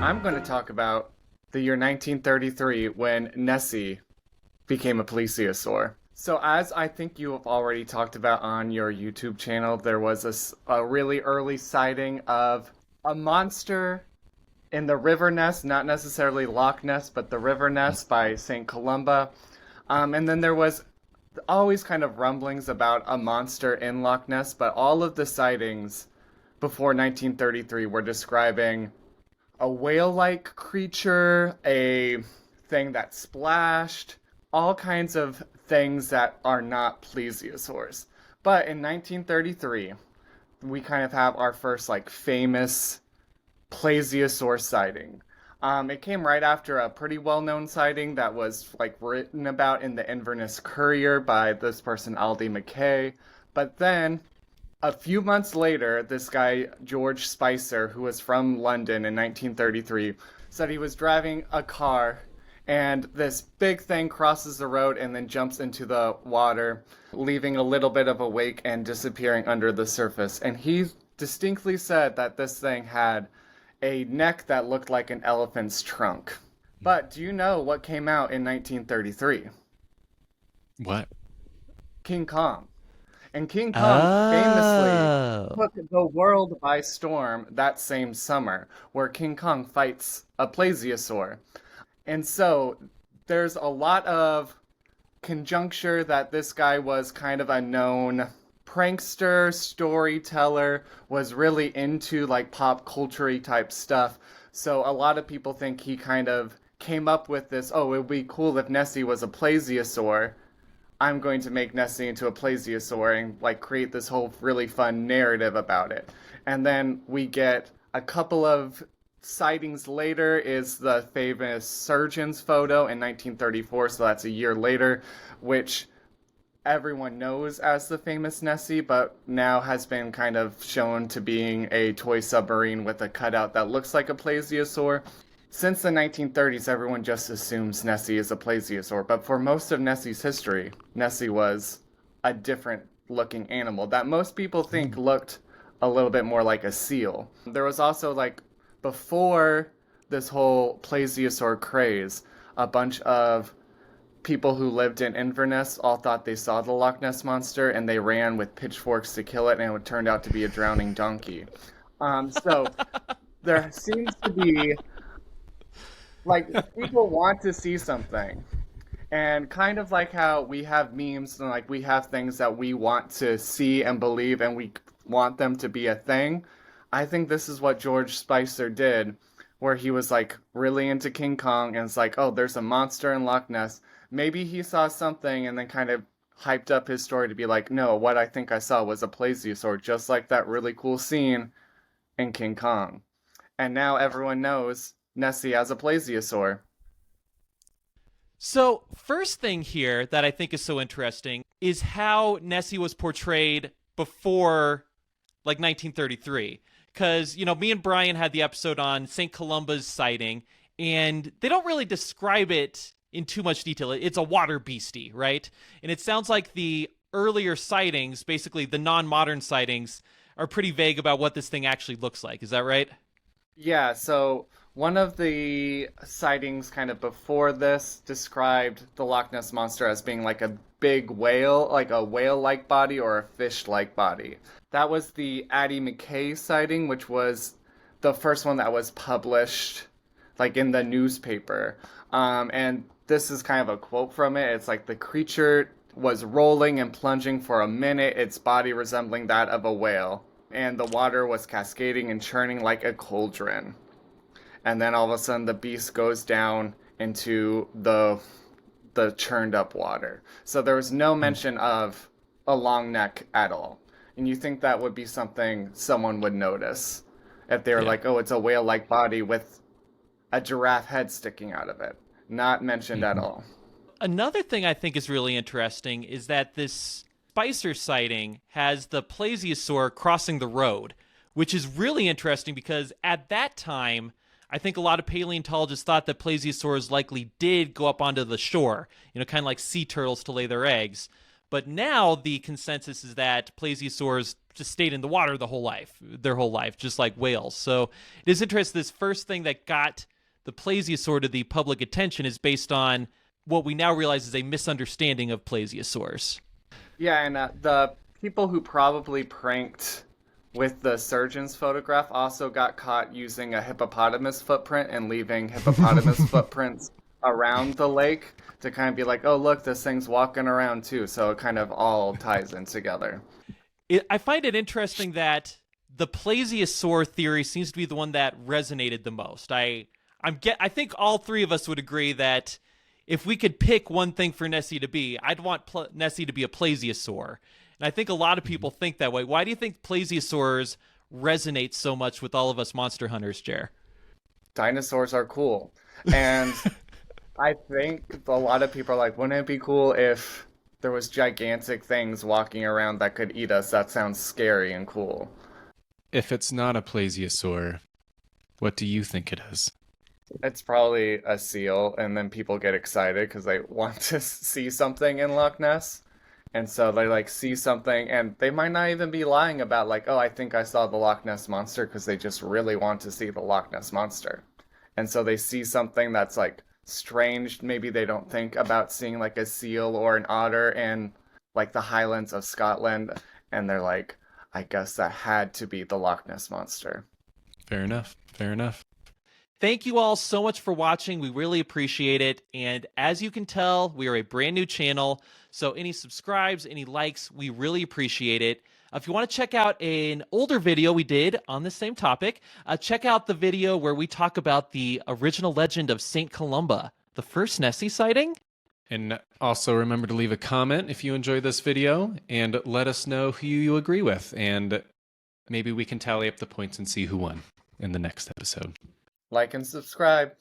I'm going to talk about the year 1933 when Nessie became a plesiosaur. So, as I think you have already talked about on your YouTube channel, there was a really early sighting of a monster in the River Ness, not necessarily Loch Ness, but the River Ness by St. Columba. And then there was always kind of rumblings about a monster in Loch Ness, but all of the sightings before 1933 were describing a whale-like creature, a thing that splashed, all kinds of things that are not plesiosaurs. But in 1933, we kind of have our first like famous plesiosaur sighting. It came right after a pretty well-known sighting that was like written about in the Inverness Courier by this person Aldi McKay. But then a few months later, this guy, George Spicer, who was from London in 1933, said he was driving a car and this big thing crosses the road and then jumps into the water, leaving a little bit of a wake and disappearing under the surface. And he distinctly said that this thing had a neck that looked like an elephant's trunk. But do you know what came out in 1933? What? King Kong. And King Kong famously Oh. took the world by storm that same summer, where King Kong fights a plesiosaur. And so there's a lot of conjuncture that this guy was kind of a known prankster, storyteller, was really into like pop culture type stuff. So a lot of people think he kind of came up with this, oh, it would be cool if Nessie was a plesiosaur. I'm going to make Nessie into a plesiosaur and like create this whole really fun narrative about it. And then we get a couple of sightings later is the famous surgeon's photo in 1934, so that's a year later, which everyone knows as the famous Nessie, but now has been kind of shown to being a toy submarine with a cutout that looks like a plesiosaur. Since the 1930s, everyone just assumes Nessie is a plesiosaur, but for most of Nessie's history, Nessie was a different looking animal that most people think looked a little bit more like a seal. There was also, like, before this whole plesiosaur craze, a bunch of people who lived in Inverness all thought they saw the Loch Ness Monster and they ran with pitchforks to kill it, and it turned out to be a drowning donkey. So there seems to be like people want to see something, and kind of like how we have memes and like we have things that we want to see and believe and we want them to be a thing. I think this is what George Spicer did, where he was like really into King Kong and it's like, oh, there's a monster in Loch Ness. Maybe he saw something and then kind of hyped up his story to be like, no, what I think I saw was a plesiosaur, just like that really cool scene in King Kong. And now everyone knows Nessie as a plesiosaur. So, first thing here that I think is so interesting is how Nessie was portrayed before, like, 1933. Because, me and Brian had the episode on St. Columba's sighting, and they don't really describe it in too much detail. It's a water beastie, right? And it sounds like the earlier sightings, basically the non-modern sightings, are pretty vague about what this thing actually looks like. Is that right? Yeah, so one of the sightings kind of before this described the Loch Ness Monster as being like a big whale, like a whale-like body or a fish-like body. That was the Addie McKay sighting, which was the first one that was published like in the newspaper. And this is kind of a quote from it. It's like the creature was rolling and plunging for a minute, its body resembling that of a whale. And the water was cascading and churning like a cauldron. And then all of a sudden the beast goes down into the churned up water. So there was no mention of a long neck at all. And you think that would be something someone would notice if they were Yeah. like, oh, it's a whale-like body with a giraffe head sticking out of it. Not mentioned at all. Another thing I think is really interesting is that this Spicer sighting has the plesiosaur crossing the road, which is really interesting because at that time, I think a lot of paleontologists thought that plesiosaurs likely did go up onto the shore, kind of like sea turtles to lay their eggs. But now the consensus is that plesiosaurs just stayed in the water their whole life, just like whales. So it is interesting. This first thing that got the plesiosaur to the public attention is based on what we now realize is a misunderstanding of plesiosaurs. Yeah, and the people who probably pranked with the surgeon's photograph also got caught using a hippopotamus footprint and leaving hippopotamus footprints around the lake to kind of be like, oh, look, this thing's walking around too. So it kind of all ties in together. I find it interesting that the plesiosaur theory seems to be the one that resonated the most. I think all three of us would agree that if we could pick one thing for Nessie to be, I'd want Nessie to be a plesiosaur. And I think a lot of people think that way. Why do you think plesiosaurs resonate so much with all of us monster hunters, Jer? Dinosaurs are cool. And I think a lot of people are like, wouldn't it be cool if there was gigantic things walking around that could eat us? That sounds scary and cool. If it's not a plesiosaur, what do you think it is? It's probably a seal, and then people get excited because they want to see something in Loch Ness. And so they like see something, and they might not even be lying about like, oh, I think I saw the Loch Ness Monster, because they just really want to see the Loch Ness Monster. And so they see something that's like strange. Maybe they don't think about seeing like a seal or an otter in like the Highlands of Scotland, and they're like, I guess that had to be the Loch Ness Monster. Fair enough. Fair enough. Thank you all so much for watching. We really appreciate it. And as you can tell, we are a brand new channel. So any subscribes, any likes, we really appreciate it. If you want to check out an older video we did on the same topic, check out the video where we talk about the original legend of St. Columba, the first Nessie sighting. And also remember to leave a comment if you enjoy this video and let us know who you agree with. And maybe we can tally up the points and see who won in the next episode. Like and subscribe.